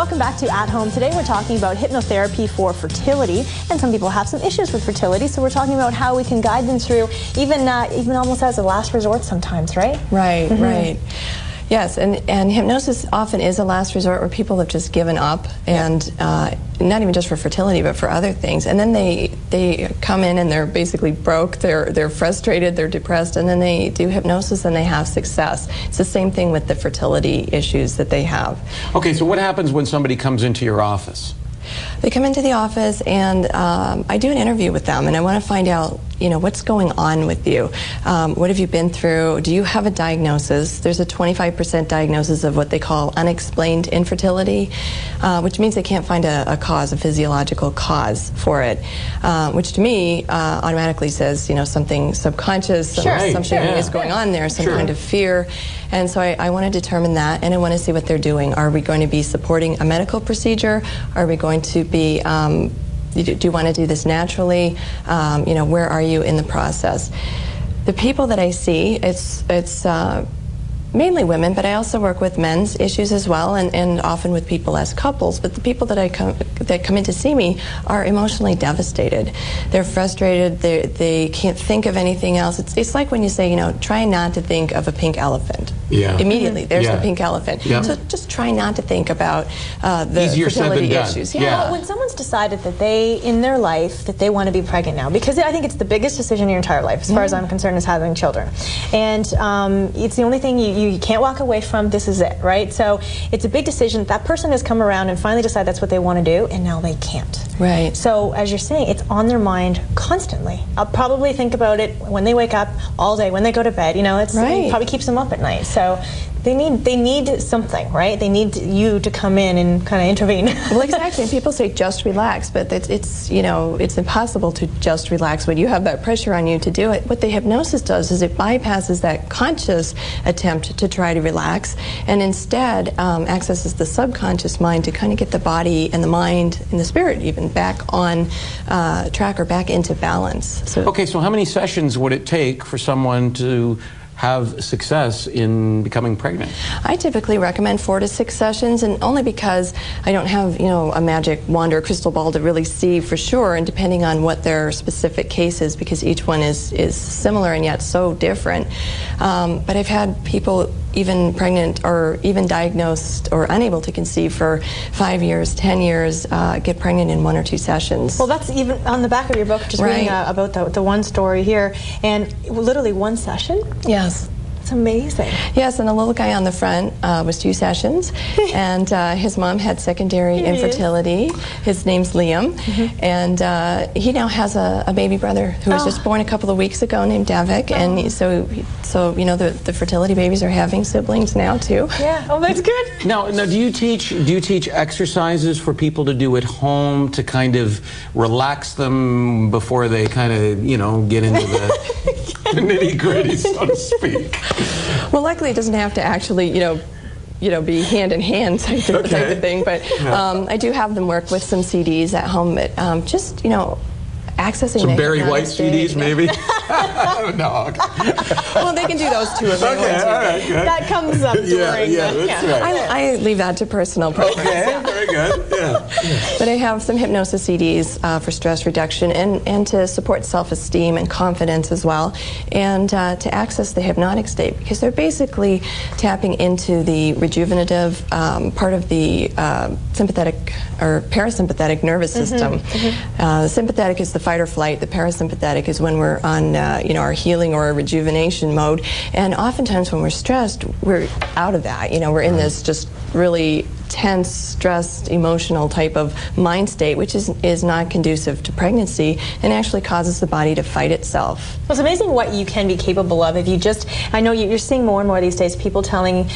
Welcome back to At Home. Today we're talking about hypnotherapy for fertility, and some people have some issues with fertility, so we're talking about how we can guide them through, even almost as a last resort sometimes, right? Right, right. Yes, and hypnosis often is a last resort where people have just given up, and not even just for fertility, but for other things. And then they come in and they're basically broke, they're frustrated, they're depressed, and then they do hypnosis and they have success. It's the same thing with the fertility issues that they have. Okay, so what happens when somebody comes into your office? They come into the office and I do an interview with them, and I want to find out, what's going on with you? What have you been through? Do you have a diagnosis? There's a 25% diagnosis of what they call unexplained infertility, which means they can't find a cause, a physiological cause for it, which to me automatically says, something subconscious, something is going on there, some kind of fear. And so I want to determine that, and I want to see what they're doing. Are we going to be supporting a medical procedure? Are we going to be, do you want to do this naturally? Where are you in the process? The people that I see, it's mainly women, but I also work with men's issues as well, and often with people as couples. But the people that come in to see me are emotionally devastated. They're frustrated. They can't think of anything else. It's like when you say, try not to think of a pink elephant. Yeah. Immediately, there's the pink elephant. Yeah. So just try not to think about the fertility issues. Well, when someone's decided that in their life, that they want to be pregnant now, because I think it's the biggest decision in your entire life, as far as I'm concerned, is having children. And it's the only thing you can't walk away from. This is it, right? So it's a big decision. That person has come around and finally decided that's what they want to do, and now they can't. Right. So as you're saying, it's on their mind constantly. I'll probably think about it when they wake up, all day, when they go to bed. It probably keeps them up at night. So they need something, right? They need you to come in and kind of intervene. Well, exactly. And people say just relax, but it's impossible to just relax when you have that pressure on you to do it. What the hypnosis does is it bypasses that conscious attempt to try to relax, and instead accesses the subconscious mind to kind of get the body and the mind and the spirit even back on track, or back into balance. Okay, so how many sessions would it take for someone to have success in becoming pregnant? I typically recommend 4 to 6 sessions, and only because I don't have, a magic wand or crystal ball to really see for sure, and depending on what their specific case is, because each one is similar and yet so different. But I've had people even pregnant or even diagnosed or unable to conceive for 5 years, 10 years, get pregnant in 1 or 2 sessions. Well, that's even on the back of your book, just reading about the one story here, and literally 1 session? Yes. It's amazing. Yes, and the little guy on the front was 2 sessions, and his mom had secondary infertility. His name's Liam, and he now has a baby brother who was just born a couple of weeks ago named Davik, and so the fertility babies are having siblings now too. Yeah. Oh, that's good. Now, do you teach exercises for people to do at home to kind of relax them before they kind of get into the nitty-gritty, so to speak? Well, luckily it doesn't have to actually, be hand-in-hand type of thing, but I do have them work with some CDs at home, but just, accessing some Barry White CDs, maybe? No. Well, they can do those too. If all right, good. That comes up during that's right. I leave that to personal preference. Okay, very good. Yeah. But I have some hypnosis CDs for stress reduction and to support self-esteem and confidence as well, and to access the hypnotic state, because they're basically tapping into the rejuvenative part of the sympathetic or parasympathetic nervous system. The sympathetic is the fight or flight. The parasympathetic is when we're on our healing or rejuvenation mode, and oftentimes when we're stressed, we're out of that. We're in this just really tense, stressed, emotional type of mind state, which is not conducive to pregnancy and actually causes the body to fight itself. Well, it's amazing what you can be capable of if you just, I know you're seeing more and more these days, people telling,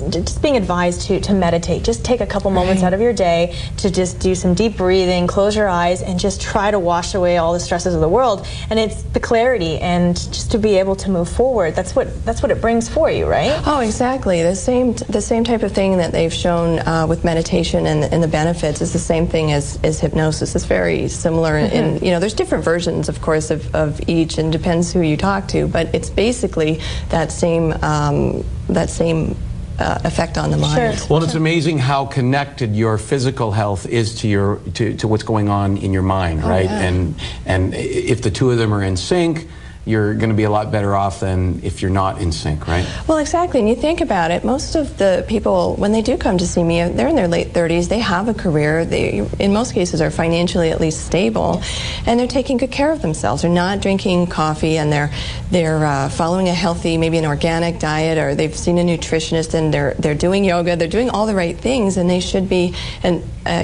just being advised to meditate. Just take a couple moments out of your day to just do some deep breathing, close your eyes, and just try to wash away all the stresses of the world. And it's the clarity and just to be able to move forward. That's what it brings for you, right? Oh, exactly. The same type of thing that they've shown with meditation and the benefits is the same thing as hypnosis. It's very similar, and there's different versions, of course, of each, and depends who you talk to. But it's basically that same effect on the mind. Sure. Well, it's amazing how connected your physical health is to your to what's going on in your mind, right? Yeah. And if the two of them are in sync, you're going to be a lot better off than if you're not in sync, right? Well, exactly. And you think about it, most of the people, when they do come to see me, they're in their late 30s, they have a career, they, in most cases, are financially at least stable, and they're taking good care of themselves. They're not drinking coffee, and they're following a healthy, maybe an organic diet, or they've seen a nutritionist, and they're doing yoga, they're doing all the right things, and they should be, and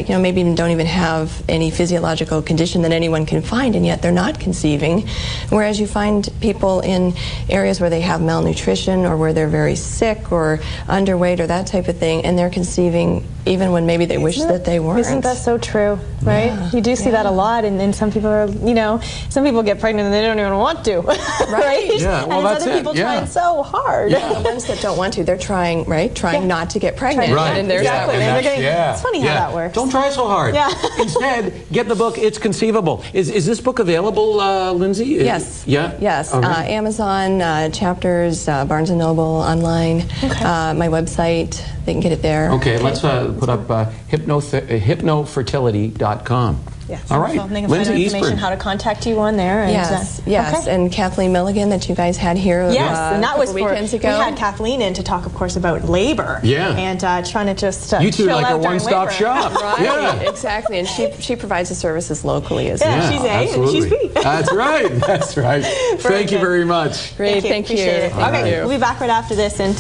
you know, maybe don't even have any physiological condition that anyone can find, and yet they're not conceiving. Whereas you find people in areas where they have malnutrition or where they're very sick or underweight or that type of thing, and they're conceiving even when maybe they wish that they weren't. Isn't that so true, right? Yeah. You do see that a lot, and then some people are, you know, some people get pregnant and they don't even want to, right? Yeah, well, and that's other people trying so hard. Yeah, the ones that don't want to, they're trying, right? Trying not to get pregnant. Right. And there's Exactly. Yeah, And they're getting, yeah. it's funny how that works. Don't try so hard. Yeah. Instead, get the book, It's Conceivable. Is this book available, Lindsay? Yes. Yeah? Yes. Okay. Amazon, Chapters, Barnes & Noble, online, my website, they can get it there. Okay, let's put up hypnofertility.com. Yes. All right. They can Lindsay find out information Eastburn. how to contact you on there. And, Yes, yes, okay. and Kathleen Milligan that you guys had here Yes, and that a was couple weekends ago. we had Kathleen in to talk, of course, about labor. Yeah. And trying to just You two chill are like out a during one-stop labor. shop. Right, Yeah. exactly, and she provides the services locally as Yeah, well. she's A and absolutely. she's B. That's right. That's right. Thank you good. very much. Great, thank you. Appreciate it. Thank Okay, you. we'll be back right after this. And